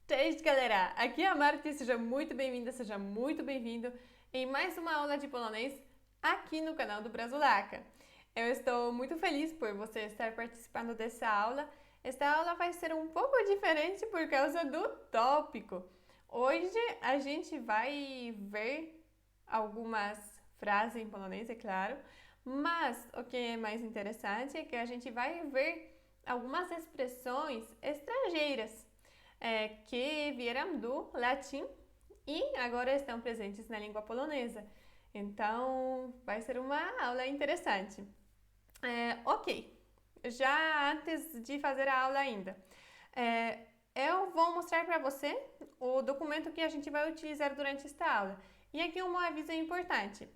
Cześć, galera! Aqui é a Marta, seja muito bem-vinda, seja muito bem-vindo em mais uma aula de polonês aqui no canal do Brasulaca. Eu estou muito feliz por você estar participando dessa aula. Esta aula vai ser um pouco diferente por causa do tópico. Hoje a gente vai ver algumas frases em polonês, é claro, mas o que é mais interessante é que a gente vai ver algumas expressões estrangeiras que vieram do latim e agora estão presentes na língua polonesa. Então, vai ser uma aula interessante. Ok, já antes de fazer a aula ainda, eu vou mostrar para você o documento que a gente vai utilizar durante esta aula. E aqui um aviso importante.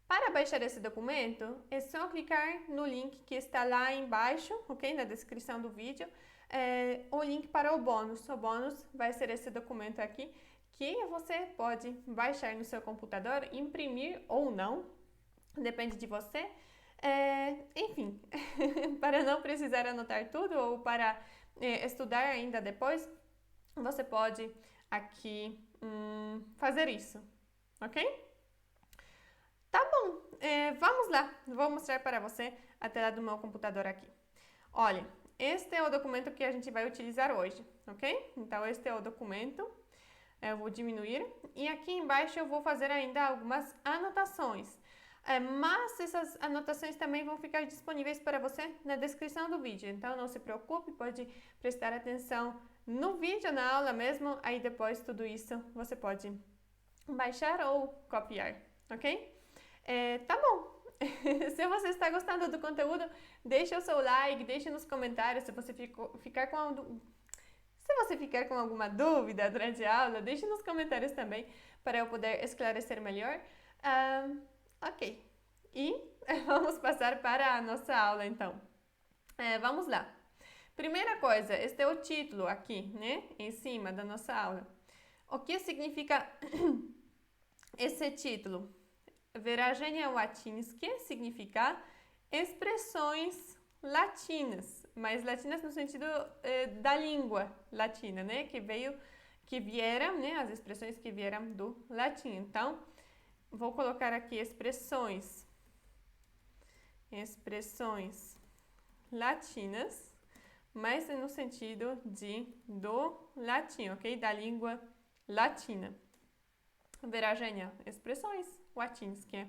Para baixar esse documento, é só clicar no link que está lá embaixo, ok? Na descrição do vídeo, o link para o bônus. O bônus vai ser esse documento aqui, que você pode baixar no seu computador, imprimir ou não, depende de você. Enfim, para não precisar anotar tudo ou para estudar ainda depois, você pode aqui fazer isso, ok? Tá bom, vamos lá, vou mostrar para você a tela do meu computador aqui. Olha, este é o documento que a gente vai utilizar hoje, ok? Então, este é o documento, eu vou diminuir e aqui embaixo eu vou fazer ainda algumas anotações. Mas essas anotações também vão ficar disponíveis para você na descrição do vídeo, então não se preocupe, pode prestar atenção no vídeo, na aula mesmo, aí depois tudo isso você pode baixar ou copiar, ok? Tá bom. Se você está gostando do conteúdo, deixa o seu like, deixa nos comentários se você ficar com alguma dúvida durante a aula, deixe nos comentários também para eu poder esclarecer melhor. Ok. E vamos passar para a nossa aula então. Vamos lá. Primeira coisa, este é o título aqui, né? Em cima da nossa aula. O que significa esse título? Wyrażenia łacíńskie significa expressões latinas, mas latinas no sentido da língua latina, né? Que vieram, né? As expressões que vieram do latim. Então, vou colocar aqui expressões latinas, mas no sentido do latim, ok? Da língua latina. Wyrażenia, expressões łacíńskie,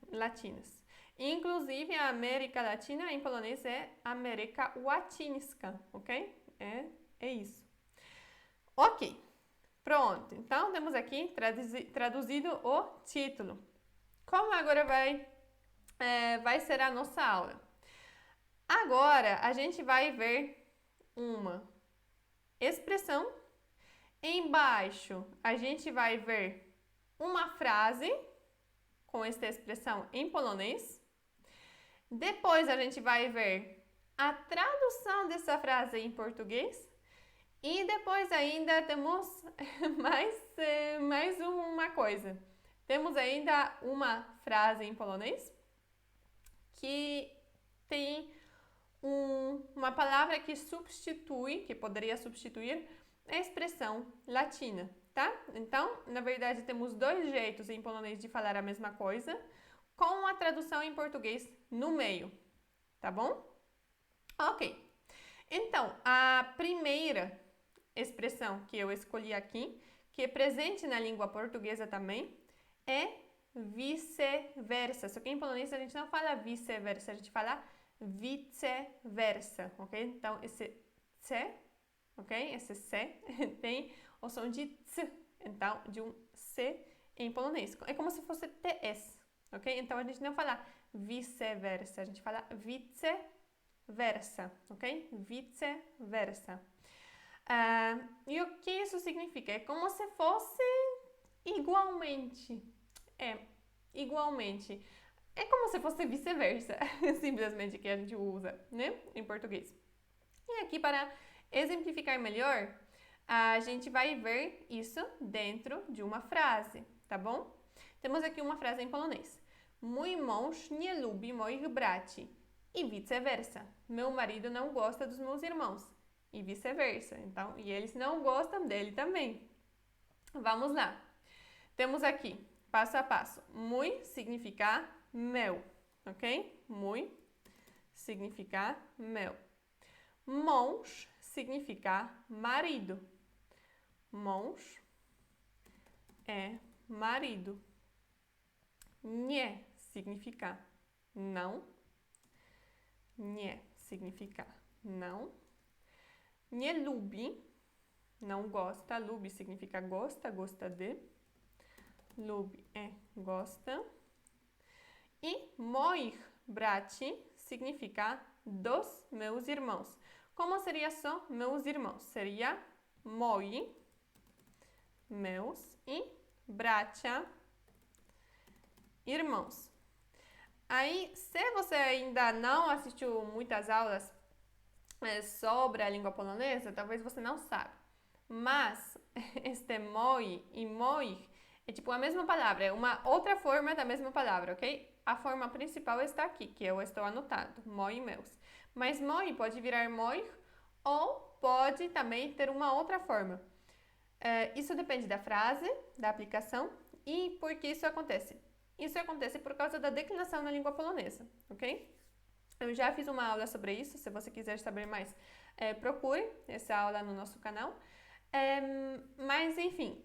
latinas. Inclusive, a América Latina em polonês é Ameryka Łacińska, ok? É isso. Ok, pronto. Então, temos aqui traduzido o título. Como agora vai ser a nossa aula? Agora, a gente vai ver uma expressão. Embaixo, a gente vai ver uma frase com esta expressão em polonês. Depois, a gente vai ver a tradução dessa frase em português. E depois ainda temos mais uma coisa. Temos ainda uma frase em polonês que tem uma palavra que poderia substituir a expressão latina, tá? Então, na verdade, temos dois jeitos em polonês de falar a mesma coisa, com a tradução em português no meio, tá bom? Ok. Então, a primeira expressão que eu escolhi aqui, que é presente na língua portuguesa também, é vice-versa. Só que em polonês a gente não fala vice-versa, a gente fala vice-versa, ok? Então, esse C, ok? Esse C tem o som de T, então, de um C em polonês. É como se fosse TS, ok? Então, a gente não fala vice-versa, a gente fala vice-versa, ok? Vice-versa. E o que isso significa? É como se fosse igualmente. Igualmente. É como se fosse vice-versa, simplesmente que a gente usa, né, em português. E aqui, para exemplificar melhor, a gente vai ver isso dentro de uma frase, tá bom? Temos aqui uma frase em polonês. Mój mąż nie lubi moich braci. E vice-versa. Meu marido não gosta dos meus irmãos. e vice-versa. Então, e eles não gostam dele também. Vamos lá. Temos aqui, passo a passo. Muy significa meu, ok? Muy significa meu. Mãos significa marido. Mãos é marido. Nie significa não. Nie significa não. Nie lubi, não gosta. Lubi significa gosta, gosta de. Lubi é gosta. E moich braci significa dos meus irmãos. Como seria só meus irmãos? Seria moi, meus, e bracia, irmãos. Aí, se você ainda não assistiu muitas aulas sobre a língua polonesa, talvez você não saiba. Mas este moi e moi é tipo a mesma palavra, é uma outra forma da mesma palavra, ok? A forma principal está aqui, que eu estou anotando, moi e meus. Mas moi pode virar moi ou pode também ter uma outra forma. Isso depende da frase, da aplicação e por que isso acontece. Isso acontece por causa da declinação na língua polonesa, ok? Eu já fiz uma aula sobre isso, se você quiser saber mais, procure essa aula no nosso canal. Mas, enfim,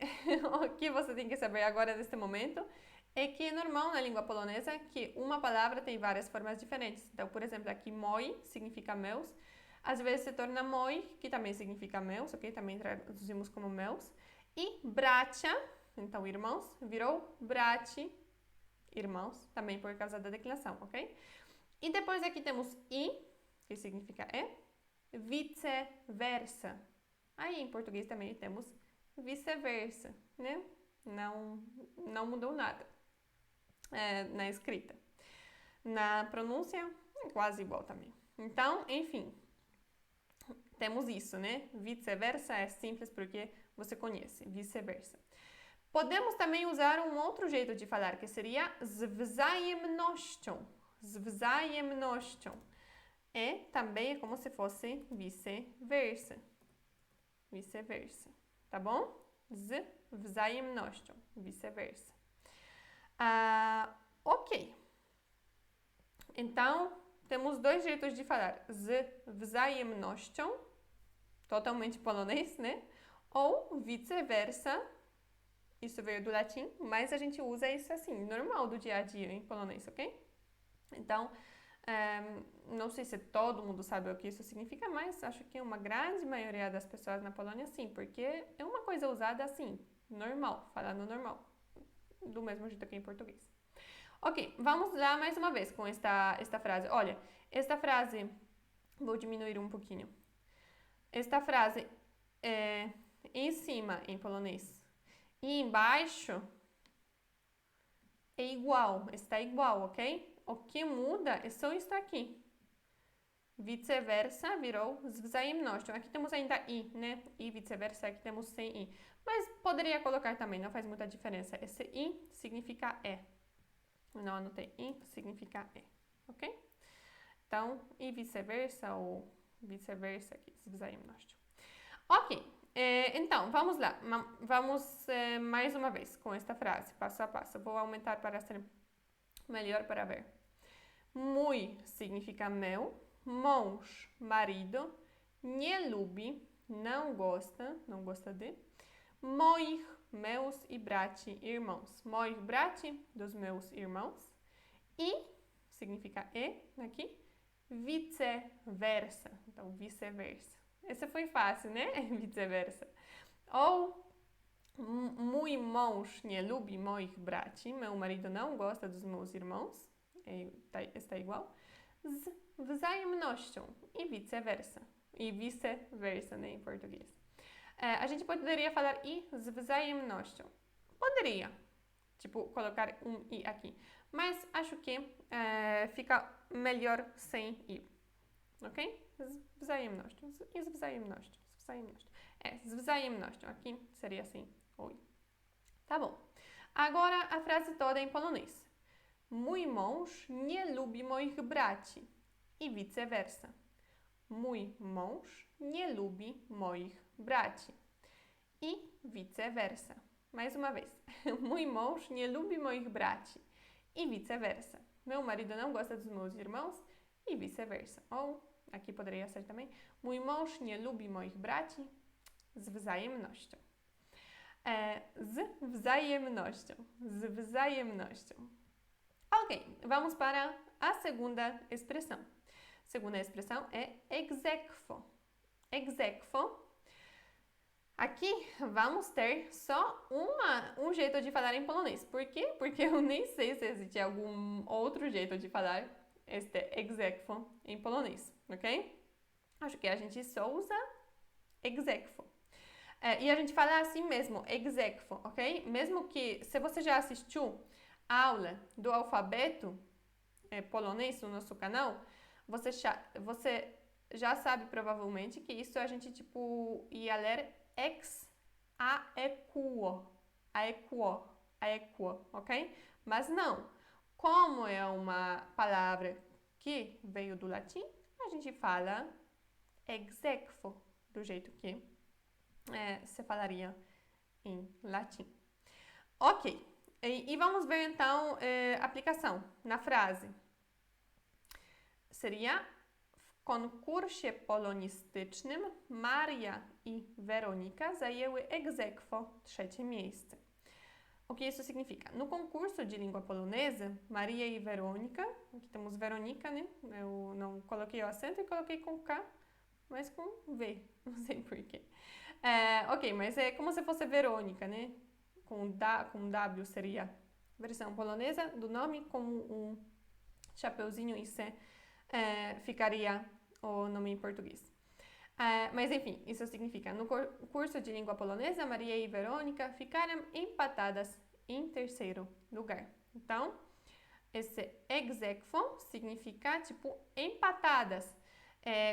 o que você tem que saber agora neste momento é que é normal na língua polonesa que uma palavra tem várias formas diferentes. Então, por exemplo, aqui moi significa meus. Às vezes se torna moi, que também significa meus, ok? Também traduzimos como meus. E bracia, então irmãos, virou braci, irmãos, também por causa da declinação, ok? E depois aqui temos i, que significa vice-versa. Aí em português também temos vice-versa, né? Não mudou nada na escrita. Na pronúncia é quase igual também. Então, enfim, temos isso, né? Vice-versa é simples porque você conhece, vice-versa. Podemos também usar um outro jeito de falar, que seria z wzajemnością. Z wzajemnością. Também é como se fosse vice-versa. Vice-versa, tá bom? Z wzajemnością, vice-versa. Ok. Então, temos dois jeitos de falar. Z wzajemnością, totalmente polonês, né? Ou vice-versa, isso veio do latim, mas a gente usa isso assim, normal do dia a dia em polonês, ok? Então, não sei se todo mundo sabe o que isso significa, mas acho que uma grande maioria das pessoas na Polônia sim, porque é uma coisa usada assim, normal, falando normal, do mesmo jeito que em português. Ok, vamos lá mais uma vez com esta frase. Olha, esta frase, vou diminuir um pouquinho. Esta frase é em cima em polonês e embaixo é igual, está igual, ok? O que muda é só isso aqui. Vice-versa virou z wzajemnością. Aqui temos ainda i, né? E vice-versa, aqui temos sem i. Mas poderia colocar também, não faz muita diferença. Esse i significa é. Não anotei. I significa é, ok? Então, e vice-versa ou vice-versa aqui, z wzajemnością. Ok, então, vamos lá. Vamos mais uma vez com esta frase, passo a passo. Vou aumentar para ser melhor para ver. Mój significa meu. Mąż, marido. Nie lubi, não gosta de. Moich, meus e braci, irmãos. Moich braci, dos meus irmãos. E, significa aqui. Vice-versa, então vice-versa. Esse foi fácil, né? Vice-versa. Ou, mój mąż nie lubi moich braci. Meu marido não gosta dos meus irmãos. Está igual. Z wzajemnością e vice-versa. E vice-versa, né, em português. A gente poderia falar i z wzajemnością. Poderia, tipo, colocar um i aqui. Mas acho que fica melhor sem i. Ok? Z wzajemnością. I z wzajemnością. Z wzajemnością. Aqui seria assim, o i. Tá bom. Agora a frase toda em polonês. Mój mąż nie lubi moich braci. I vice-versa. Mój mąż nie lubi moich braci. I vice-versa. Mais uma vez. Mój mąż nie lubi moich braci. E vice-versa. Meu marido não gosta dos meus irmãos e vice-versa. Ou, aqui poderia ser também, mój mąż nie lubi moich braci z wzajemnością. Z wzajemnością. Z wzajemnością. Ok, vamos para a segunda expressão. A segunda expressão é exequo. Exequo. Aqui vamos ter só um jeito de falar em polonês. Por quê? Porque eu nem sei se existe algum outro jeito de falar este exequo em polonês, ok? Acho que a gente só usa exequo. E a gente fala assim mesmo, exequo, ok? Mesmo que, se você já assistiu a aula do alfabeto polonês no nosso canal, você já sabe provavelmente que isso a gente tipo ia ler ex aequo, ok? Mas não, como é uma palavra que veio do latim, a gente fala exequo, do jeito que se falaria em latim. Ok, e vamos ver então a aplicação na frase. Seria: w konkursie polonistycznym Maria i Weronika zajęły ex aequo 3º miejsce. O que isso significa? No concurso de língua polonesa, Maria e Verônica, aqui temos Verônica, né? Eu não coloquei o acento e coloquei com K, mas com V, não sei porquê. Ok, mas é como se fosse Verônica, né? Com W seria a versão polonesa do nome, com um chapeuzinho e C ficaria o nome em português. Mas enfim, isso significa: no curso de língua polonesa, Maria e Verônica ficaram empatadas em 3º lugar. Então, esse ex aequo significa tipo empatadas,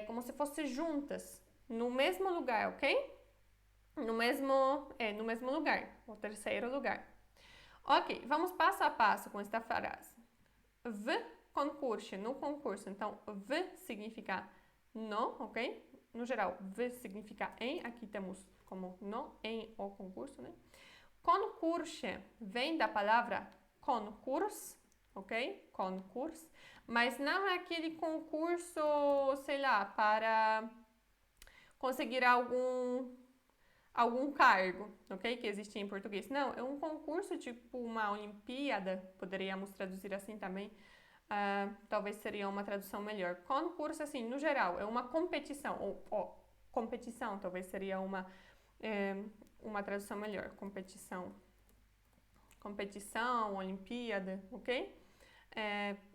como se fossem juntas, no mesmo lugar, ok? No mesmo lugar, o 3º lugar. Ok, vamos passo a passo com esta frase. W konkursie, no concurso. Então, w significa no, ok? No geral, w significa em. Aqui temos como no, em o concurso, né? Konkursie vem da palavra konkurs, ok? Konkurs. Mas não é aquele concurso, sei lá, para conseguir algum cargo, ok? Que existe em português. Não, é um concurso tipo uma Olimpíada, poderíamos traduzir assim também. Talvez seria uma tradução melhor. Concurso, assim, no geral, é uma competição. Ou competição, talvez seria uma tradução melhor. Competição, Olimpíada, ok?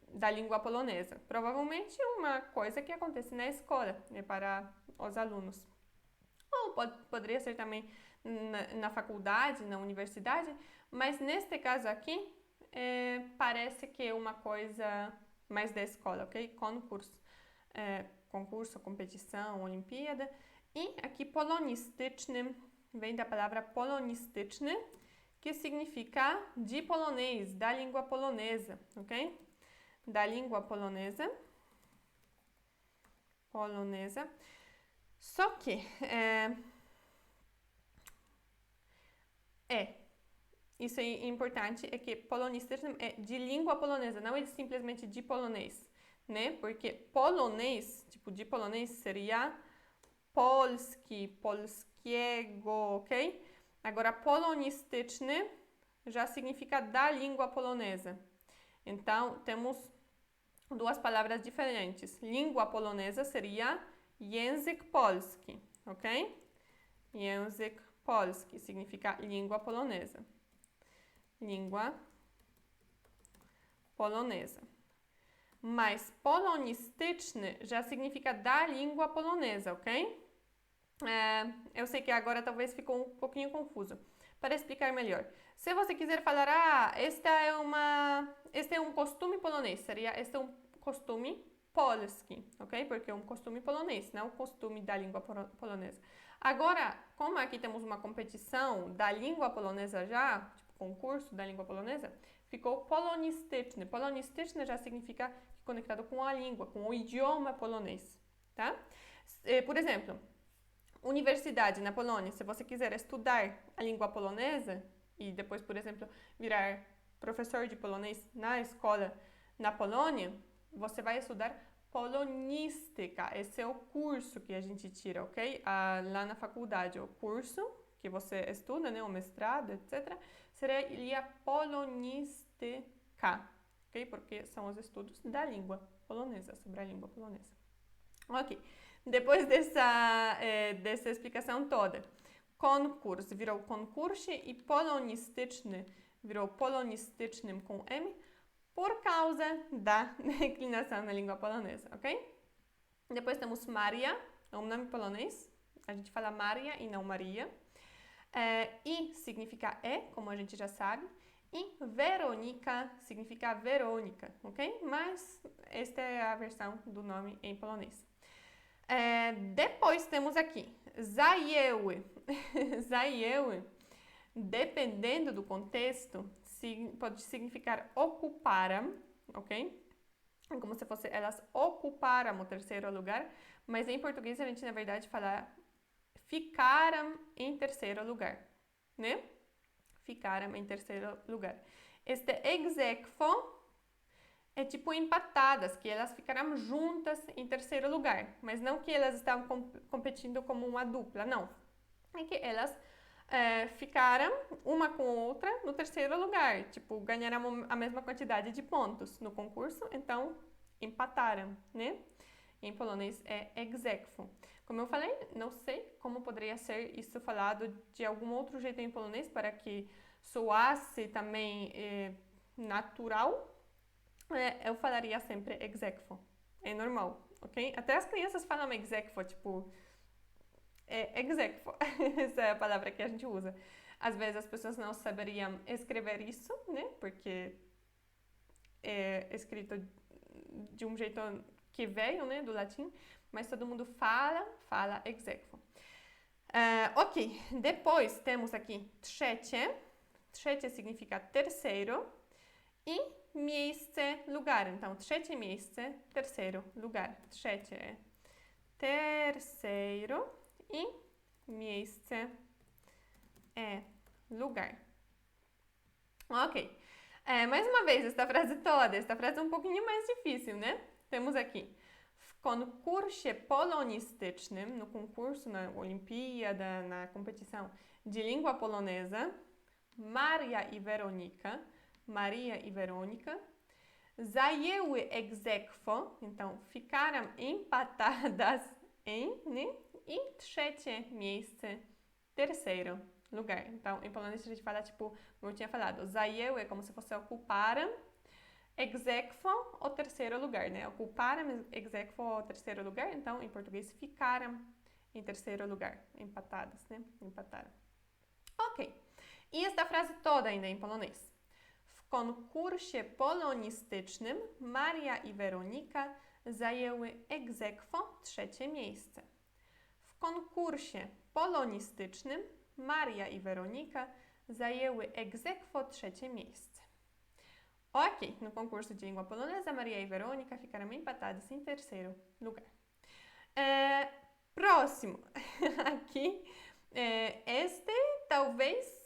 Da língua polonesa. Provavelmente uma coisa que acontece na escola, né, para os alunos. Ou poderia ser também na faculdade, na universidade, mas neste caso aqui, parece que é uma coisa mais da escola, ok? Concurso, competição, Olimpíada. E aqui polonistyczny, vem da palavra polonistyczny, que significa de polonês, da língua polonesa, ok? Da língua polonesa. Só que isso é importante, é que polonistyczny é de língua polonesa, não é simplesmente de polonês, né? Porque polonês, tipo de polonês, seria polski, polskiego, ok? Agora, polonistyczny já significa da língua polonesa. Então, temos duas palavras diferentes. Língua polonesa seria język polski, ok? Język polski significa língua polonesa. Língua polonesa. Mas polonistyczny já significa da língua polonesa, ok? Eu sei que agora talvez ficou um pouquinho confuso. Para explicar melhor, se você quiser falar, este é um costume polonês, seria este é um costume polski, ok? Porque é um costume polonês, não um costume da língua polonesa. Agora, como aqui temos uma competição da língua polonesa já, tipo concurso da língua polonesa, ficou polonistyczny. Polonistyczny já significa conectado com a língua, com o idioma polonês, tá? Por exemplo, universidade na Polônia, se você quiser estudar a língua polonesa e depois, por exemplo, virar professor de polonês na escola na Polônia, você vai estudar polonística. Esse é o curso que a gente tira, ok? Lá na faculdade, o curso que você estuda, né, o mestrado, etc., seria polonística, ok? Porque são os estudos da língua polonesa, sobre a língua polonesa. Ok, depois dessa explicação toda, konkurs virou konkursie e polonistyczny virou polonistycznym com M por causa da declinação na língua polonesa, ok? Depois temos Maria, é um nome polonês, a gente fala Maria e não Maria. I significa como a gente já sabe, e Weronika significa Verônica, ok? Mas esta é a versão do nome em polonês. Depois temos aqui zajęły. Zajęły, dependendo do contexto, pode significar ocuparam, ok? Como se fosse elas ocuparam o terceiro lugar, mas em português a gente na verdade fala ficaram em terceiro lugar, né? Ficaram em terceiro lugar. Este ex aequo é tipo empatadas, que elas ficaram juntas em terceiro lugar, mas não que elas estavam competindo como uma dupla, não. É que elas ficaram uma com outra no terceiro lugar, tipo, ganharam a mesma quantidade de pontos no concurso, então empataram, né? Em polonês é ex aequo. Como eu falei, não sei como poderia ser isso falado de algum outro jeito em polonês para que soasse também natural. Eu falaria sempre ex aequo. É normal, ok? Até as crianças falam ex aequo, tipo, ex aequo. Essa é a palavra que a gente usa. Às vezes as pessoas não saberiam escrever isso, né? Porque é escrito de um jeito que veio, né, do latim, mas todo mundo fala ex aequo. Ok, depois temos aqui trzecie. Trzecie significa terceiro e miejsce, lugar. Então, trzecie miejsce, terceiro lugar. Trzecie é terceiro e miejsce é lugar. Ok. Mais uma vez, esta frase toda. Esta frase é um pouquinho mais difícil, né? Temos aqui. W konkursie polonistycznym, no concurso, na Olimpíada, na competição de língua polonesa, Maria e Verônica, zajęły ex aequo, então ficaram empatadas né? E trzecie miejsce, terceiro lugar. Então, em polonês a gente fala, tipo, como eu tinha falado, zajęły é como se fosse ocuparam, ex aequo, o terceiro lugar, né? Ocuparam ex aequo o terceiro lugar, então, em português, ficaram em terceiro lugar, empatadas, né? Empataram. Ok. I esta frase toda ainda em polonês. W konkursie polonistycznym Maria i Weronika zajęły ex aequo trzecie miejsce. W konkursie polonistycznym Maria i Weronika zajęły ex aequo trzecie miejsce. Ok, no concurso de língua polonesa, Maria e Verônica ficaram empatadas em terceiro lugar. Próximo. Aqui, este talvez,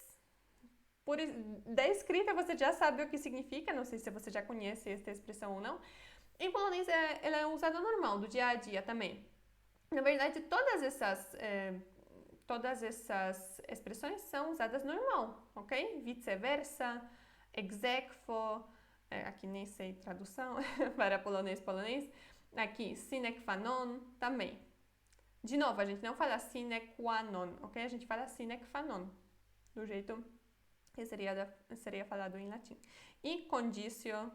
da escrita você já sabe o que significa, não sei se você já conhece esta expressão ou não. Em polonês, ela é usada normal, do dia a dia também. Na verdade, todas essas expressões são usadas normal, ok? Vice-versa, ex aequo, aqui nem sei tradução para polonês. Aqui, sine qua non, também. De novo, a gente não fala sine qua non, ok? A gente fala sine qua non, do jeito que seria falado em latim. E conditio,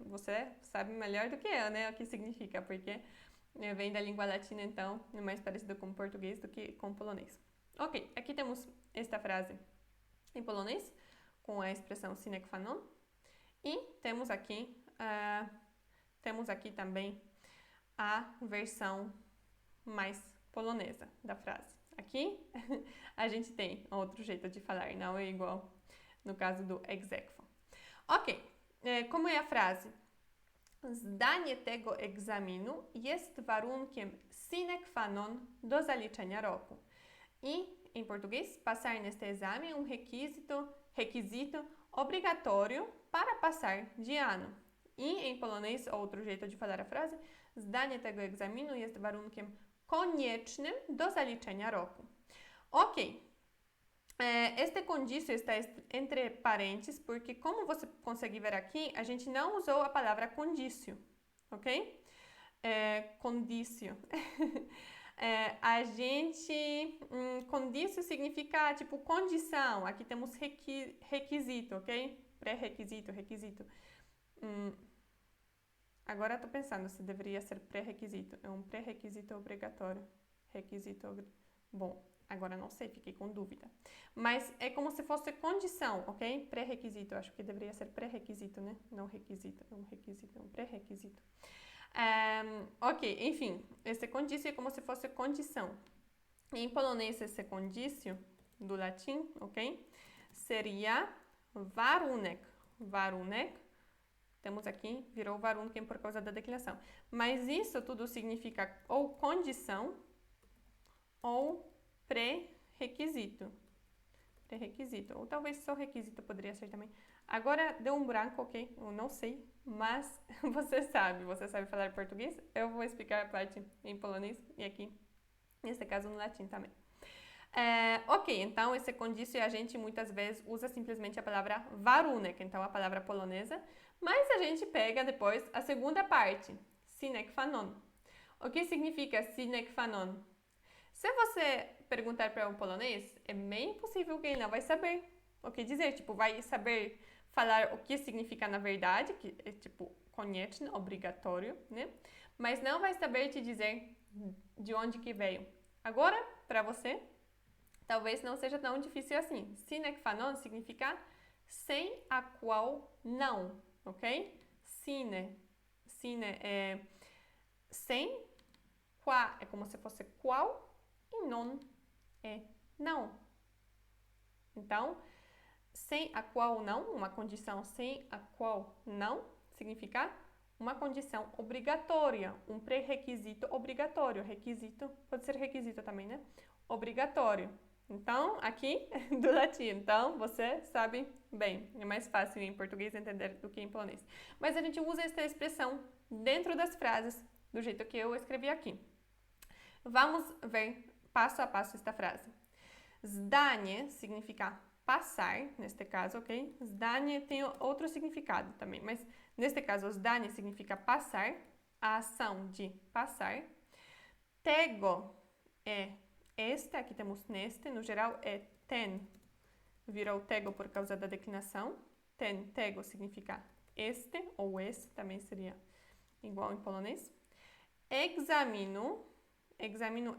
você sabe melhor do que eu, né? O que significa, porque vem da língua latina, então é mais parecido com português do que com polonês. Ok, aqui temos esta frase em polonês, com a expressão sine qua non. E temos aqui também a versão mais polonesa da frase. Aqui a gente tem outro jeito de falar, não é igual no caso do ex aequo. Ok, como é a frase? Zdanie tego egzaminu jest warunkiem sine qua non do zaliczenia roku. E, em português, passar neste exame é um requisito obrigatório para passar de ano. I em polonês, outro jeito de falar a frase, zdanie tego egzaminu jest warunkiem koniecznym do zaliczenia roku. Ok. Este condício está entre parênteses, porque como você consegue ver aqui, a gente não usou a palavra condício, ok? Condício. Condício significa, tipo, condição. Aqui temos requisito, ok? Pré-requisito, requisito. Agora eu tô pensando se deveria ser pré-requisito. É um pré-requisito obrigatório. Bom, agora não sei, fiquei com dúvida. Mas é como se fosse condição, ok? Pré-requisito. Acho que deveria ser pré-requisito, né? Não requisito. É um requisito, é um pré-requisito. Ok, enfim. Esse condício é como se fosse condição. Em polonês, esse condício, do latim, ok? Seria warunek. Warunek. Temos aqui, virou warunkiem por causa da declinação. Mas isso tudo significa ou condição ou pré-requisito. Pré-requisito. Ou talvez só requisito poderia ser também. Agora deu um branco, ok? Eu não sei, mas você sabe falar português. Eu vou explicar a parte em polonês e aqui, nesse caso, no latim também. Ok, então esse condício a gente muitas vezes usa simplesmente a palavra warunek, então a palavra polonesa, mas a gente pega depois a segunda parte, sine qua non. O que significa sine qua non? Se você perguntar para um polonês, é bem possível que ele não vai saber o que dizer, tipo, vai saber falar o que significa na verdade, que é tipo konieczny, obrigatório, né? Mas não vai saber te dizer de onde que veio. Agora, para você, talvez não seja tão difícil assim. Sine qua non significa sem a qual não, ok? Sine é sem, qua é como se fosse qual e non é não. Então, sem a qual não, uma condição sem a qual não, significa uma condição obrigatória, um pré-requisito obrigatório. Requisito, pode ser requisito também, né? Obrigatório. Então, aqui do latim. Então, você sabe bem. É mais fácil em português entender do que em polonês. Mas a gente usa essa expressão dentro das frases, do jeito que eu escrevi aqui. Vamos ver passo a passo esta frase. Zdanie significa passar, neste caso, ok? Zdanie tem outro significado também, mas neste caso, zdanie significa passar, a ação de passar. Tego é este, aqui temos neste, no geral é ten, virou tego por causa da declinação. Tego significa este, ou esse, também seria igual em polonês. Examino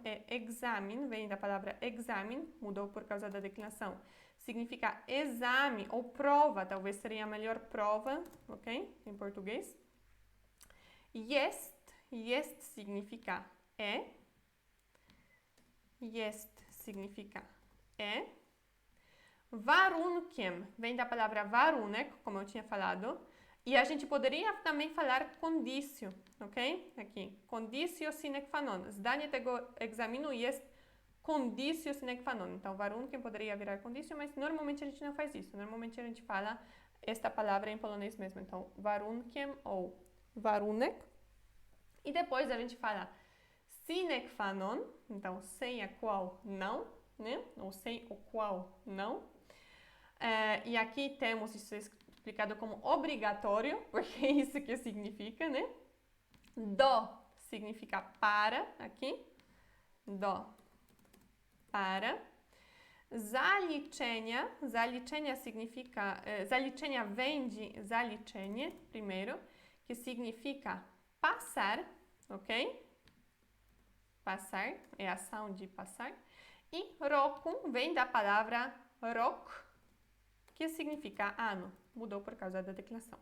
é examen, vem da palavra examen, mudou por causa da declinação. Significa exame ou prova, talvez seria a melhor prova, ok? Em português. Jest significa é. Jest significa é. Warunkiem vem da palavra warunek, como eu tinha falado. E a gente poderia também falar condício, ok? Aqui, condício sine qua non. Zdanie tego egzaminu jest condício sine qua non. Então, warunkiem poderia virar condício, mas normalmente a gente não faz isso. Normalmente a gente fala esta palavra em polonês mesmo. Então, warunkiem ou warunek. E depois a gente fala sine qua non, então sem a qual não, né? Ou sem o qual não. E aqui temos isso explicado como obrigatório, porque é isso que significa, né? Do significa para, aqui. Do, para. Zaliczenia significa, zaliczenia vem de zaliczenie, primeiro, que significa passar, ok? Passar, é a ação de passar. E roku vem da palavra rok, que significa ano. Mudou por causa da declinação.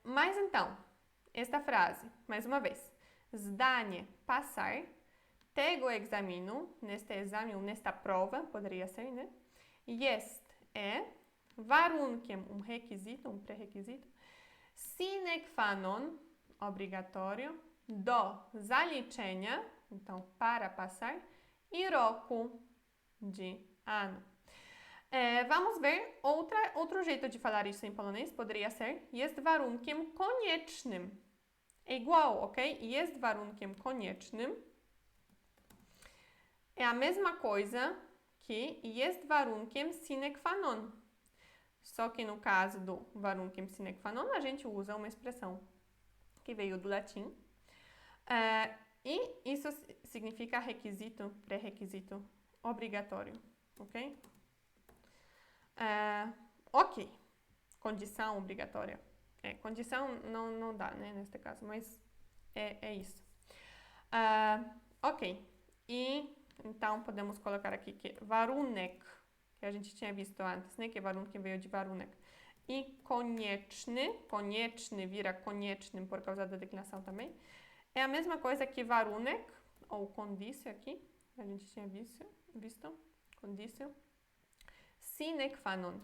Mas então, esta frase, mais uma vez. Zdanie, passar. Tego egzaminu, neste exame ou nesta prova, poderia ser, né? Jest, é. Warunkiem, um requisito, um pré-requisito. Sine qua non, obrigatório. Do zaliczenia, então para passar. e roku, de ano. Vamos ver outro jeito de falar isso em polonês. Poderia ser jest warunkiem koniecznym. É igual, ok? Jest warunkiem koniecznym é a mesma coisa que jest warunkiem sine qua non. Só que no caso do warunkiem sine qua non, a gente usa uma expressão que veio do latim. E isso significa requisito, pré-requisito obrigatório, ok? Ok. Condição obrigatória. Condição não dá, né, neste caso, mas é isso. Ok. E então podemos colocar aqui que warunek, que a gente tinha visto antes, né, que warunek veio de warunek. E konieczny vira koniecznym por causa da declinação também. É a mesma coisa que warunek, ou condício aqui, a gente tinha visto, condício. Sine qua non.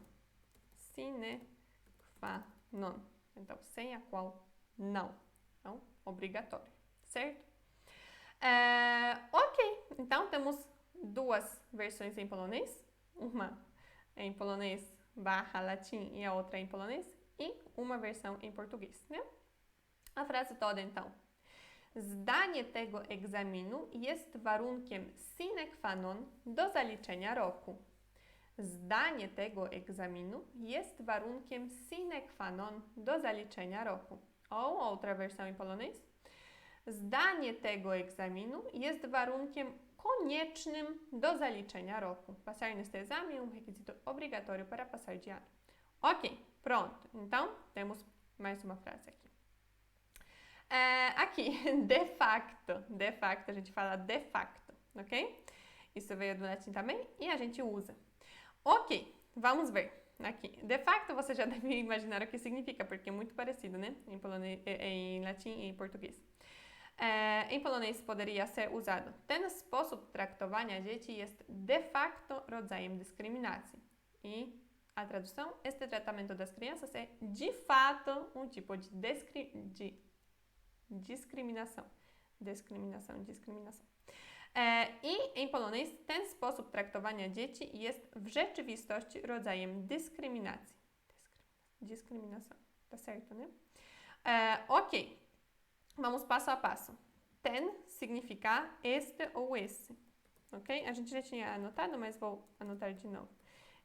Sine qua non. Então, sem a qual não. Então, obrigatório, certo? Ok, então temos duas versões em polonês. Uma em polonês / latim e a outra em polonês. E uma versão em português, né? A frase toda, então. Zdanie tego egzaminu jest warunkiem sine qua non do zaliczenia roku. Zdanie tego egzaminu jest warunkiem sine qua non do zaliczenia roku. Ou outra versão em polonês. Zdanie tego egzaminu jest warunkiem koniecznym do zaliczenia roku. Passar neste exame é um requisito obrigatório para passar de ano. Ok, pronto. Então, temos mais uma frase aqui. Aqui, de facto. De facto, a gente fala de facto, ok? Isso veio do latim também e a gente usa. Ok, vamos ver. Aqui, de facto, você já deve imaginar o que significa, porque é muito parecido, né? Em polonês, em latim e em português. Em polonês poderia ser usado: ten sposób traktowania dzieci jest de facto rodzajem dyskryminacji. E a tradução: este tratamento das crianças é de fato um tipo de discriminação. Discriminação. I em polonês, ten sposób traktowania dzieci jest w rzeczywistości rodzajem dyskryminacji. Discriminação. Tá certo, né? Ok. Vamos passo a passo. Ten significa este ou esse. Ok? A gente já tinha anotado, mas vou anotar de novo.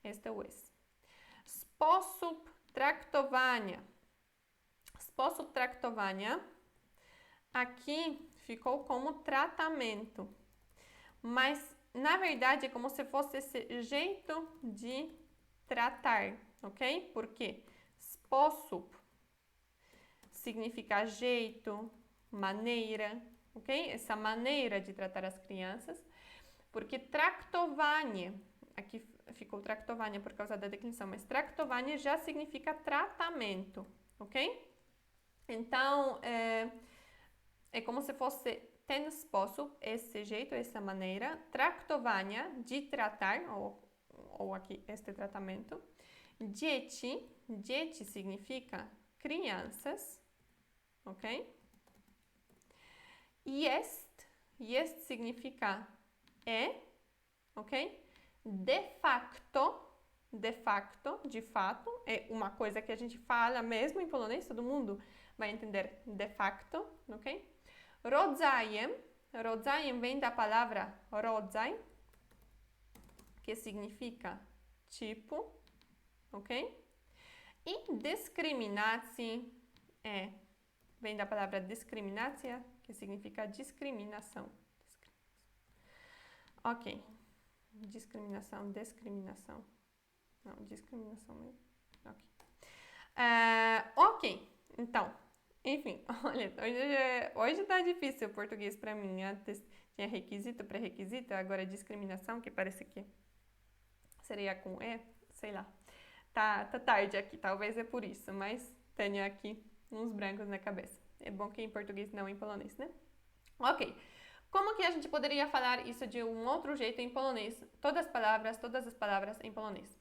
Este ou esse. Sposób traktowania. Sposób traktowania aqui ficou como tratamento. Mas, na verdade, é como se fosse esse jeito de tratar, ok? Porque sposób significa jeito, maneira, ok? Essa maneira de tratar as crianças. Porque traktowanie, aqui ficou traktowanie por causa da declinação, mas traktowanie já significa tratamento, ok? Então, é como se fosse ten sposób, esse jeito, essa maneira, traktowania, de tratar, ou aqui este tratamento. Dzieci significa crianças, ok? Jest significa ok? De facto, de fato, é uma coisa que a gente fala mesmo em polonês, todo mundo vai entender de facto, ok? Rodzajem vem da palavra rodzaj, que significa tipo, ok? E dyskryminacji vem da palavra discriminacja, que significa discriminação. Ok. Discriminação. Não, discriminação mesmo. Ok. Ok. Então, enfim, olha, hoje tá difícil o português para mim. Antes tinha requisito, pré-requisito, agora discriminação, que parece que seria com sei lá. Tá tarde aqui, talvez é por isso, mas tenho aqui uns brancos na cabeça. É bom que em português não em polonês, né? Ok. Como que a gente poderia falar isso de um outro jeito em polonês? Todas as palavras em polonês.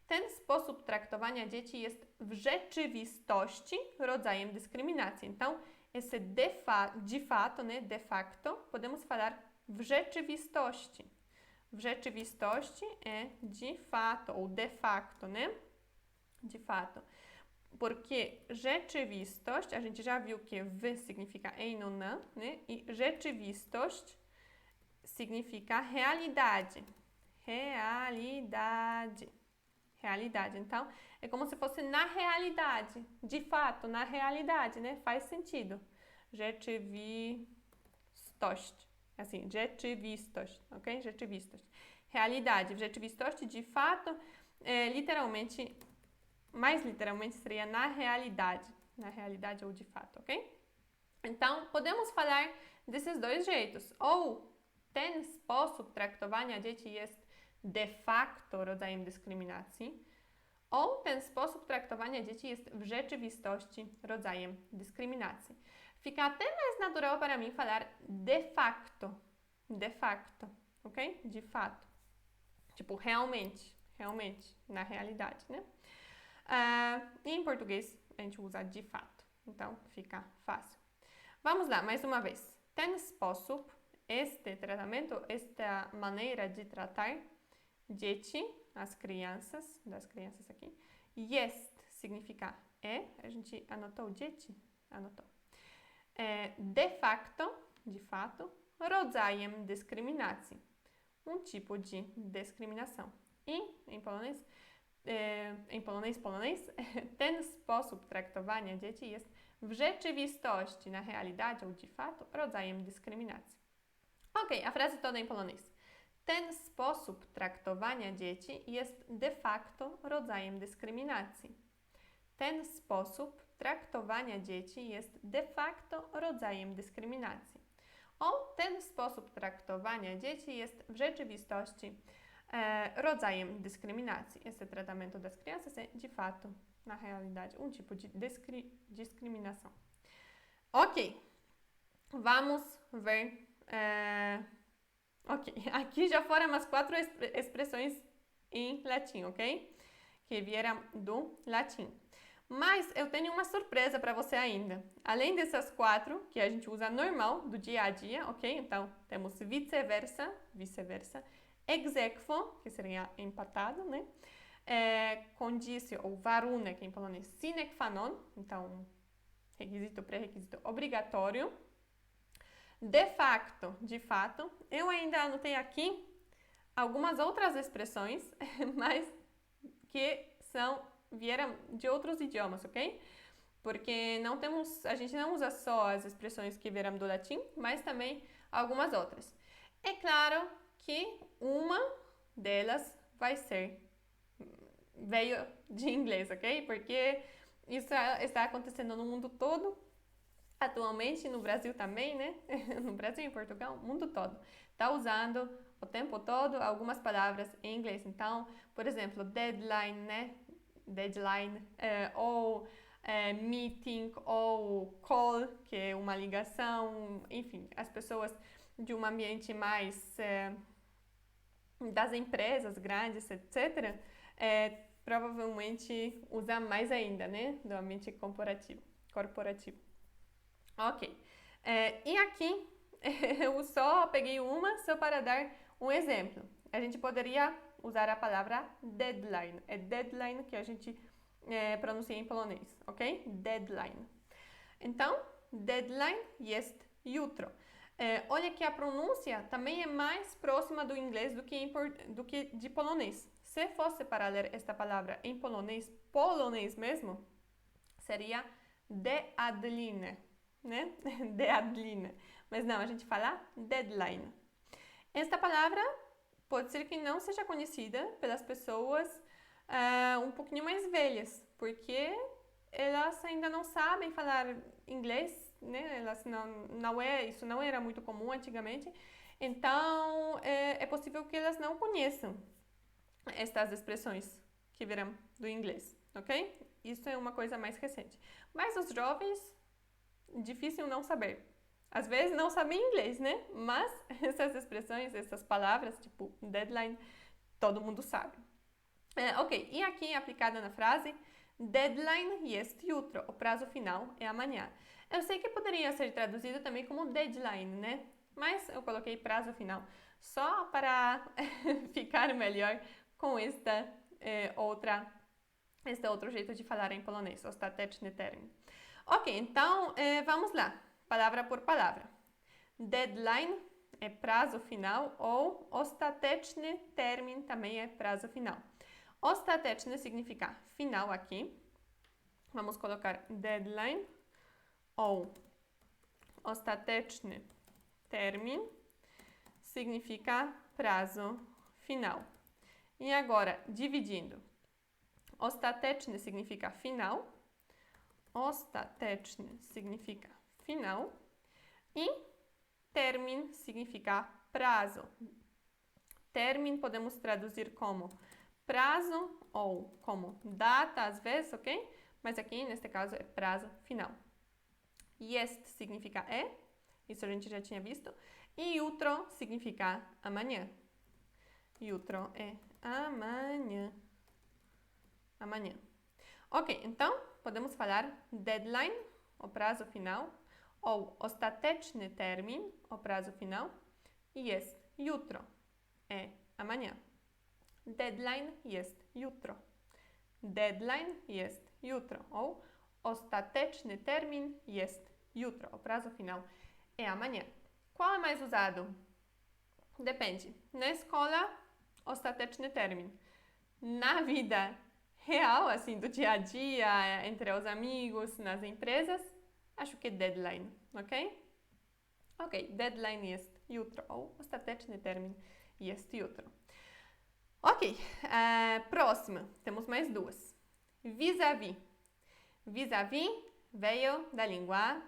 Ten sposób traktowania dzieci jest w rzeczywistości rodzajem dyskryminacji. Então, esse de fato, né, de facto, podemos falar w rzeczywistości. W rzeczywistości é de fato ou de facto, né? De fato. Porque rzeczywistość, a gente já viu que w significa em ou não, né? E rzeczywistość significa realidade. Realidade. Realidade. Então, é como se fosse na realidade. De fato, na realidade, né? Faz sentido. Rzeczywistość. Assim, rzeczywistość, ok? Rzeczywistość. Realidade. Rzeczywistość, de fato, literalmente, mais literalmente seria na realidade. Na realidade ou de fato, ok? Então, podemos falar desses dois jeitos. Ou ten sposób traktowania dzieci jest de facto rodzajem dyskryminacji, o ten sposób traktowania dzieci jest w rzeczywistości rodzajem dyskryminacji. Fica até mais natural para mim falar de facto. De facto, ok? De fato. Tipo, realmente. Realmente, na realidade, né? E em português a gente usa de fato. Então, fica fácil. Vamos lá, mais uma vez. Ten sposób, este tratamento, esta maneira de tratar dzieci, das crianças aqui. Jest significa é, a gente anotou dzieci? Anotou. De facto, de fato, rodzajem dyskryminacji, tipo de discriminação. I em polonês, ten sposób traktowania dzieci jest w rzeczywistości, na realidade ou de fato, rodzajem dyskryminacji. Ok, a frase toda em polonês. Ten sposób traktowania dzieci jest de facto rodzajem dyskryminacji. Ten sposób traktowania dzieci jest de facto rodzajem dyskryminacji. O ten sposób traktowania dzieci jest w rzeczywistości rodzajem dyskryminacji. Esse tratamento das crianças é de fato, na realidade, tipo de discriminação. Ok, vamos ver. Ok, aqui já foram as 4 expressões em latim, ok? Que vieram do latim. Mas eu tenho uma surpresa para você ainda. Além dessas 4 que a gente usa normal, do dia a dia, ok? Então, temos vice-versa, ex aequo, que seria empatado, né? Condício, ou warunek em polonês, sine qua non, então, requisito, pré-requisito obrigatório. De facto, de fato. Eu ainda anotei aqui algumas outras expressões, mas que vieram de outros idiomas, ok? Porque a gente não usa só as expressões que vieram do latim, mas também algumas outras. É claro que uma delas veio de inglês, ok? Porque isso está acontecendo no mundo todo, atualmente, no Brasil também, né? No Brasil e em Portugal, o mundo todo. Está usando o tempo todo algumas palavras em inglês. Então, por exemplo, deadline, né? Deadline, ou meeting, ou call, que é uma ligação, enfim, as pessoas de um ambiente mais das empresas grandes, etc., provavelmente usa mais ainda, né? Do ambiente corporativo. Ok. E aqui eu só peguei uma só para dar um exemplo. A gente poderia usar a palavra deadline. É deadline que a gente pronuncia em polonês, ok? Deadline. Então, deadline jest jutro. Olha que a pronúncia também é mais próxima do inglês do que de polonês. Se fosse para ler esta palavra em polonês mesmo, seria deadline, né? Deadline. Mas não, a gente fala deadline. Esta palavra pode ser que não seja conhecida pelas pessoas um pouquinho mais velhas, porque elas ainda não sabem falar inglês, né? Isso não era muito comum antigamente. Então, é possível que elas não conheçam estas expressões que vieram do inglês, ok? Isso é uma coisa mais recente. Mas os jovens, difícil não saber. Às vezes não sabem inglês, né? Mas essas expressões, essas palavras, tipo deadline, todo mundo sabe. Ok, e aqui aplicada na frase, deadline jest jutro, o prazo final é amanhã. Eu sei que poderia ser traduzido também como deadline, né? Mas eu coloquei prazo final, só para ficar melhor com este outro jeito de falar em polonês, ostateczny termin. Ok, então vamos lá, palavra por palavra. Deadline é prazo final ou ostateczny termin também é prazo final. Ostateczny significa final aqui. Vamos colocar deadline ou ostateczny termin significa prazo final. E agora, dividindo. Ostateczny significa final. Ostateczny significa final. E termin significa prazo. Termin podemos traduzir como prazo ou como data, às vezes, ok? Mas aqui, neste caso, é prazo final. Jest significa é, isso a gente já tinha visto. E jutro significa amanhã. Jutro é amanhã. Amanhã. Ok, então, podemos falar deadline, o prazo final, ou ostateczny termin, o prazo final, e jest jutro, é amanhã. Deadline jest jutro. Deadline jest jutro, ou ostateczny termin jest jutro, o prazo final é amanhã. Qual é mais usado? Depende. Na escola, ostateczny termin. Na vida real, assim, do dia a dia, entre os amigos, nas empresas, acho que deadline, ok? Ok, deadline jest jutro, ou ostateczny termin jest jutro. Ok, próxima, temos mais duas. Vis-à-vis. Vis-à-vis veio da língua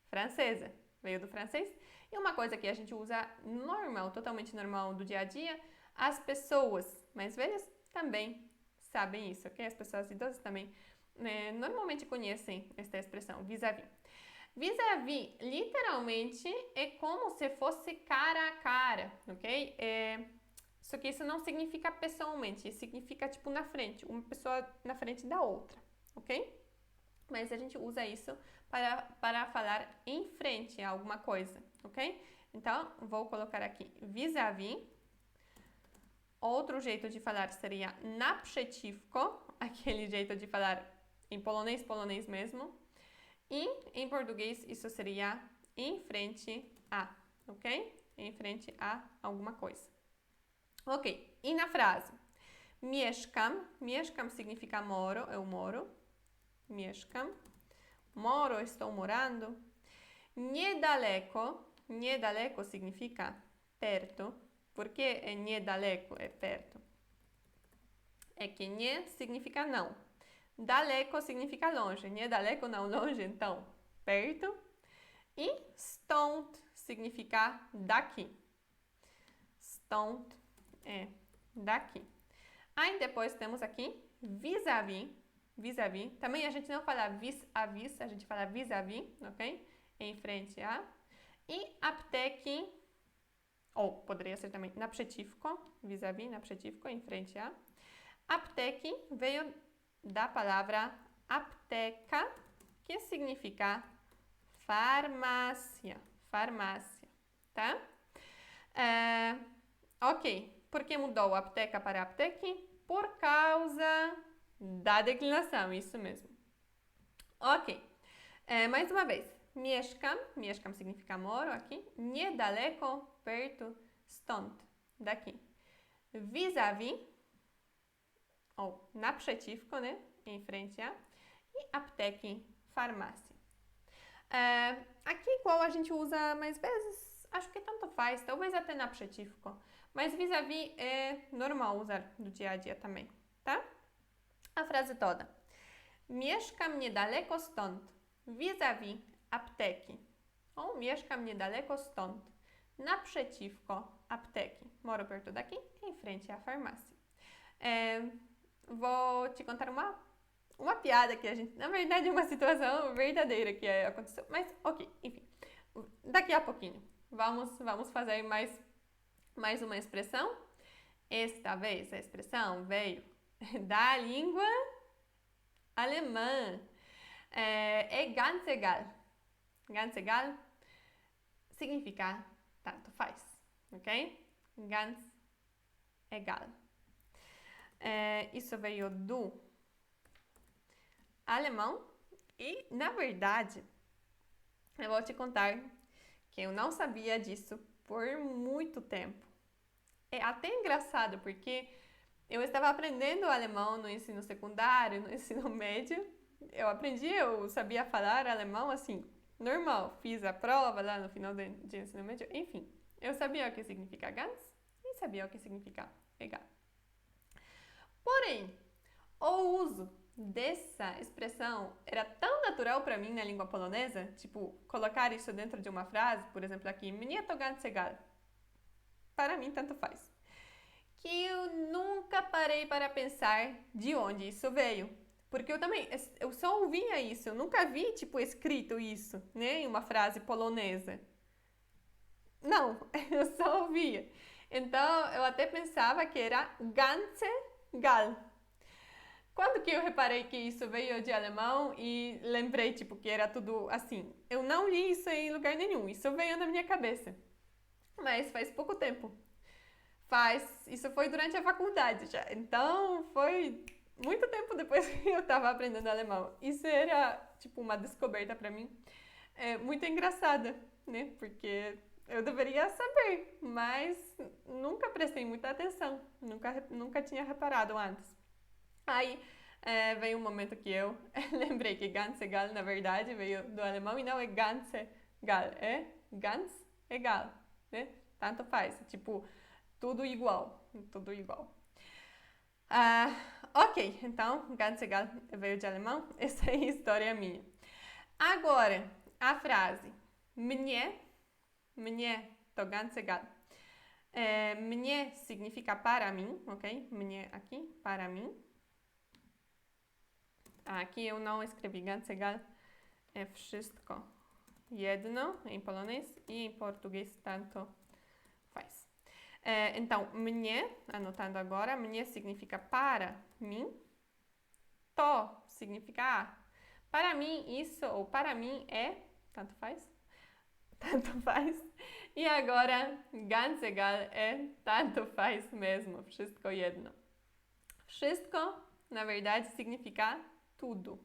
francesa, veio do francês. E uma coisa que a gente usa normal, totalmente normal do dia a dia, as pessoas mais velhas também sabem isso, ok? As pessoas idosas também normalmente conhecem esta expressão, vis-à-vis. Vis-à-vis, literalmente, é como se fosse cara a cara, ok? Só que isso não significa pessoalmente, significa tipo na frente, uma pessoa na frente da outra, ok? Mas a gente usa isso para falar em frente a alguma coisa, ok? Então, vou colocar aqui vis-à-vis. Outro jeito de falar seria naprzeciwko, aquele jeito de falar em polonês mesmo. E em português isso seria em frente a, ok? Em frente a alguma coisa. Ok, e na frase? Mieszkam. Mieszkam significa moro, eu moro. Mieszkam. Moro, estou morando. Niedaleko. Niedaleko significa perto. Por que é niedaleko, é perto? É que nie significa não. Daleko significa longe. Niedaleko não longe, então perto. E stąd significa daqui. Stąd é daqui. Aí depois temos aqui vis-à-vis. Vis-à-vis. Também a gente não fala vis-à-vis, a gente fala vis-à-vis, ok? Em frente a. E apteki, ou poderia ser também naprzeciwko, vis-à-vis, naprzeciwko, em frente a. Apteki veio da palavra apteca, que significa farmácia. Farmácia, tá? Ok. Por que mudou apteca para apteki? Por causa da declinação, isso mesmo. Ok. Mais uma vez. Mieszkam. Mieszkam significa moro aqui. Niedaleko, perto. Stąd, daqui. Vis-à-vis, ou naprzeciwko, né? Em frente a. E apteki, farmácia. Aqui qual a gente usa mais vezes? Acho que tanto faz, talvez até naprzeciwko. Mas vis-à-vis é normal usar do dia a dia também, tá? A frase toda. Mieszkam niedaleko stąd, vis-à-vis apteki. Ou mieszkam niedaleko stąd, naprzeciwko apteki. Moro perto daqui, em frente à farmácia. Vou te contar uma piada que a gente, na verdade, é uma situação verdadeira que aconteceu, mas ok, enfim. Daqui a pouquinho, vamos fazer mais uma expressão. Esta vez a expressão veio da língua alemã. É ganz egal. Ganz egal significa tanto faz, ok? Ganz egal. Isso veio do alemão e, na verdade, eu vou te contar que eu não sabia disso por muito tempo. É até engraçado porque eu estava aprendendo alemão no ensino secundário, no ensino médio. Eu sabia falar alemão assim, normal. Fiz a prova lá no final de ensino médio, enfim. Eu sabia o que significa ganz e sabia o que significa egal. Porém, o uso dessa expressão era tão natural para mim na língua polonesa, tipo, colocar isso dentro de uma frase, por exemplo aqui, mnie to ganz egal. Para mim, tanto faz. Que eu nunca parei para pensar de onde isso veio. Porque eu só ouvia isso, eu nunca vi, tipo, escrito isso, né, em uma frase polonesa. Não, eu só ouvia. Então, eu até pensava que era ganze gal. Quando que eu reparei que isso veio de alemão e lembrei, tipo, que era tudo assim? Eu não li isso em lugar nenhum, isso veio na minha cabeça. Mas faz pouco tempo. Isso foi durante a faculdade já. Então, foi muito tempo depois que eu estava aprendendo alemão. Isso era, tipo, uma descoberta para mim. Muito engraçada, né? Porque eu deveria saber, mas nunca prestei muita atenção. Nunca tinha reparado antes. Aí veio um momento que eu lembrei que ganz egal, na verdade, veio do alemão e não é ganze gal, é ganz egal, né? Tanto faz, tipo, tudo igual, tudo igual. Ok, então, ganz egal veio de alemão, essa é a história minha. Agora, a frase mnie to ganz egal. Mnie significa para mim, ok? Mnie aqui, para mim. Aqui eu não escrevi ganz egal, é wszystko jedno em polonês e em português tanto faz. Então, mnie, anotando agora, mnie significa para mim, to significa para mim isso ou para mim é, tanto faz, tanto faz. E agora, ganz egal é tanto faz mesmo, wszystko jedno. Wszystko, na verdade, significa tudo.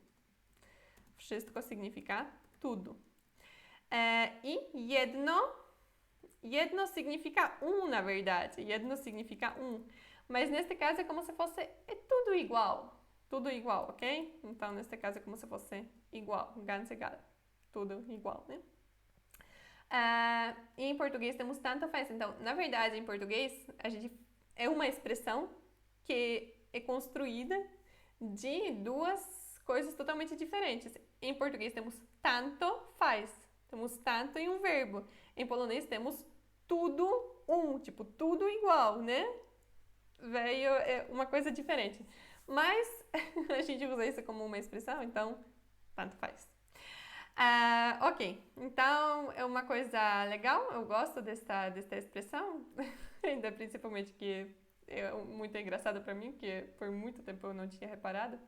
Wszystko significa tudo. E jedno significa na verdade. Jedno significa Mas neste caso é como se fosse tudo igual. Tudo igual, ok? Então, neste caso é como se fosse igual. Ganz egal. Tudo igual, né? E em português temos tanto faz. Então, na verdade, em português, é uma expressão que é construída de duas coisas totalmente diferentes. Em português temos tanto faz, temos tanto em um verbo. Em polonês temos tudo tipo, tudo igual, né? Veio uma coisa diferente. Mas a gente usa isso como uma expressão, então tanto faz. Ok, então é uma coisa legal, eu gosto desta expressão, ainda principalmente que é muito engraçado para mim, que por muito tempo eu não tinha reparado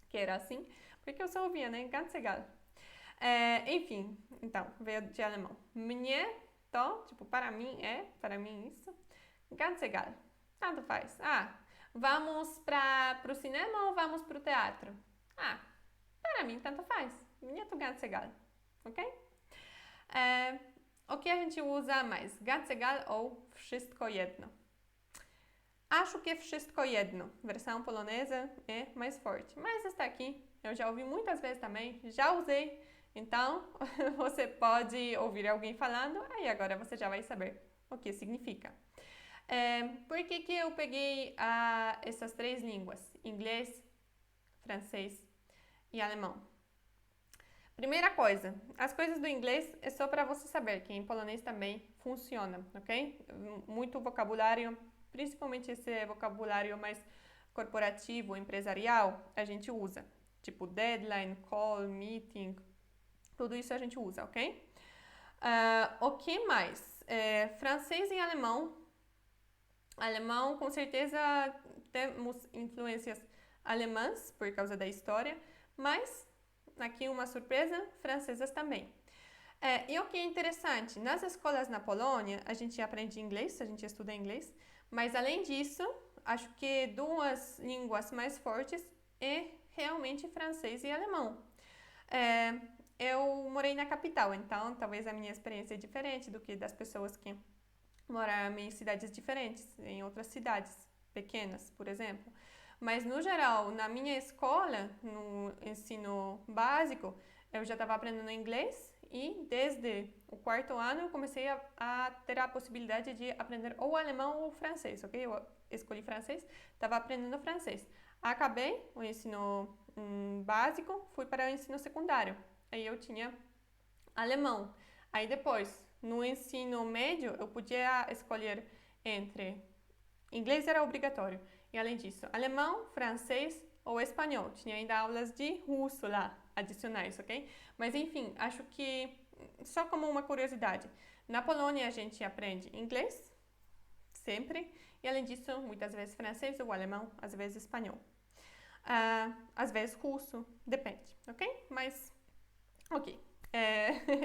que era assim, porque eu só ouvia, né? Ganz egal. Enfim, então, veio de alemão. Mnie to, tipo, para mim isso. Ganz egal, tanto faz. Vamos para o cinema ou vamos para o teatro? Para mim, tanto faz. Mnie to ganz egal, ok? O que a gente usa mais? Ganz egal ou wszystko jedno? Acho que é wszystko jedno. Versão polonesa é mais forte. Mas esta aqui eu já ouvi muitas vezes também, já usei. Então, você pode ouvir alguém falando, aí agora você já vai saber o que significa. Por que eu peguei essas três línguas? Inglês, francês e alemão. Primeira coisa, as coisas do inglês é só para você saber que em polonês também funciona, ok? Muito vocabulário, principalmente esse vocabulário mais corporativo, empresarial, a gente usa. Tipo deadline, call, meeting, tudo isso a gente usa, ok? O que mais? Francês e alemão. Alemão, com certeza, temos influências alemãs por causa da história, mas aqui uma surpresa, francesas também. E o que é interessante, nas escolas na Polônia, a gente aprende inglês, a gente estuda inglês, mas além disso, acho que duas línguas mais fortes é realmente francês e alemão. É, eu morei na capital, então talvez a minha experiência é diferente do que das pessoas que moram em cidades diferentes, em outras cidades pequenas, por exemplo. Mas no geral, na minha escola, no ensino básico, eu já estava aprendendo inglês e desde o quarto ano eu comecei a ter a possibilidade de aprender ou alemão ou francês, ok? Eu escolhi francês, estava aprendendo francês. Acabei o ensino básico, fui para o ensino secundário. Aí eu tinha alemão. Aí depois, no ensino médio, eu podia escolher entre inglês era obrigatório. E além disso, alemão, francês ou espanhol. Tinha ainda aulas de russo lá, adicionais, ok? Mas enfim, acho que só como uma curiosidade, na Polônia a gente aprende inglês, sempre, e além disso, muitas vezes francês ou alemão, às vezes espanhol. Às vezes russo, depende, ok? Mas, ok,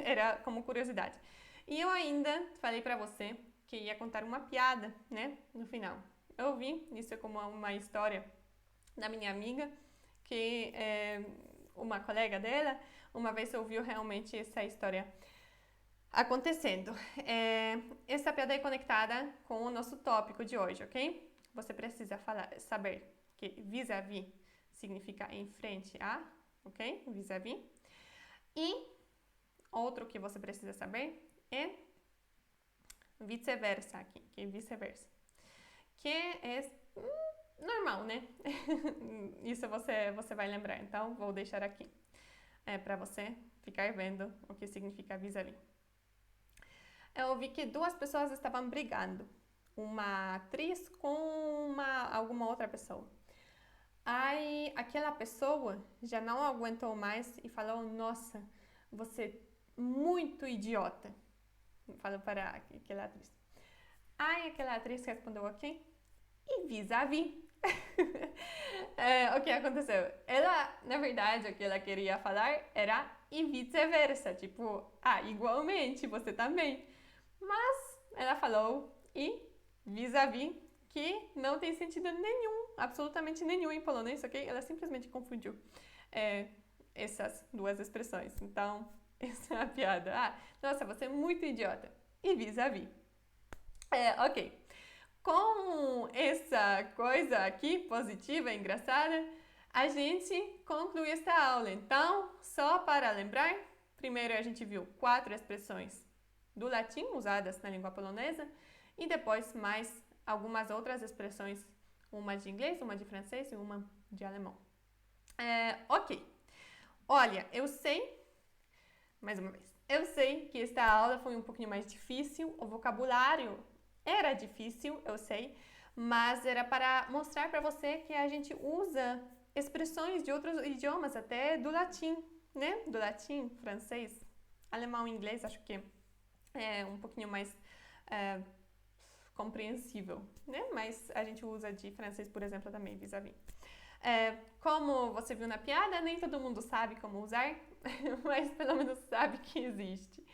era como curiosidade. E eu ainda falei pra você que ia contar uma piada, né, no final. Eu vi, isso é como uma história da minha amiga, que uma colega dela, uma vez ouviu realmente essa história acontecendo. Essa piada é conectada com o nosso tópico de hoje, ok? Você precisa saber que vis-à-vis significa em frente a, ok? Vis-à-vis. E outro que você precisa saber é vice-versa aqui, que é vice-versa. Que é normal, né? Isso você vai lembrar, então vou deixar aqui para você ficar vendo o que significa vis-à-vis. Eu vi que duas pessoas estavam brigando, uma atriz com alguma outra pessoa. Aí aquela pessoa já não aguentou mais e falou: Nossa, você é muito idiota. Falou para aquela atriz. Aí aquela atriz respondeu: Ok, e vis-à-vis. O que aconteceu? Ela, na verdade, o que ela queria falar era e vice-versa, tipo, igualmente, você também. Mas ela falou e vis-à-vis, que não tem sentido nenhum, absolutamente nenhum em polonês, ok? Ela simplesmente confundiu essas duas expressões. Então, essa é a piada. Nossa, você é muito idiota. E vis-à-vis. Ok. Com essa coisa aqui, positiva e engraçada, a gente conclui esta aula. Então, só para lembrar, primeiro a gente viu 4 expressões do latim usadas na língua polonesa e depois mais algumas outras expressões, uma de inglês, uma de francês e uma de alemão. Ok. Olha, eu sei, mais uma vez, eu sei que esta aula foi um pouquinho mais difícil, o vocabulário era difícil, eu sei, mas era para mostrar para você que a gente usa expressões de outros idiomas, até do latim, né? Do latim, francês, alemão e inglês, acho que é um pouquinho mais compreensível, né? Mas a gente usa de francês, por exemplo, também, vis-à-vis. Como você viu na piada, nem todo mundo sabe como usar, mas pelo menos sabe que existe.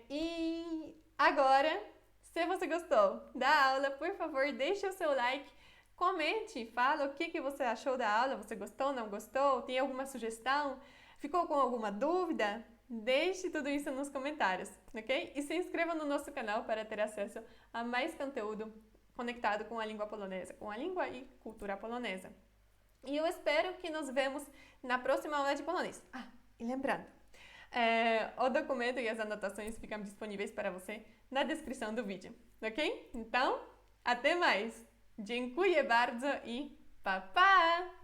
E agora, se você gostou da aula, por favor, deixe o seu like, comente, fala o que você achou da aula, você gostou, não gostou, tem alguma sugestão, ficou com alguma dúvida? Deixe tudo isso nos comentários, ok? E se inscreva no nosso canal para ter acesso a mais conteúdo conectado com a língua polonesa, com a língua e cultura polonesa. E eu espero que nos vemos na próxima aula de polonês. E lembrando, o documento e as anotações ficam disponíveis para você na descrição do vídeo, ok? Então, até mais! Dziękuję bardzo i pa pa!